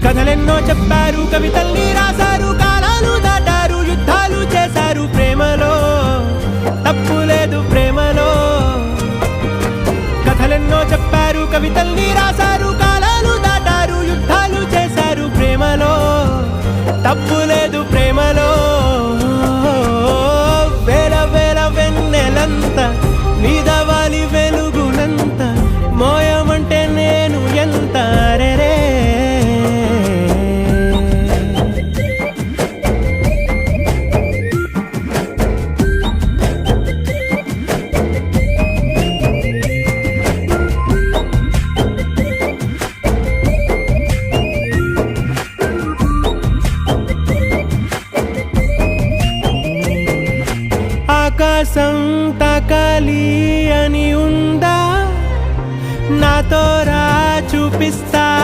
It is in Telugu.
కథలెన్నో చెప్పారు, కవితల్ని రాశారు, కాలాలు దాటారు, యుద్ధాలు చేశారు, ప్రేమలో తప్పు లేదు, ప్రేమలో. కథలెన్నో చెప్పారు, కవితల్ని రాశారు, కాలాలు దాటారు, యుద్ధాలు చేశారు, ప్రేమలో తప్పు లేదు, ప్రేమలో. వేల వేల వెన్నెలంత నీదవాలి వెలుగునంత, మోయమంటే నేను ఎంత రే. ఆకాశం తాకాలి అని ఉందా, నాతో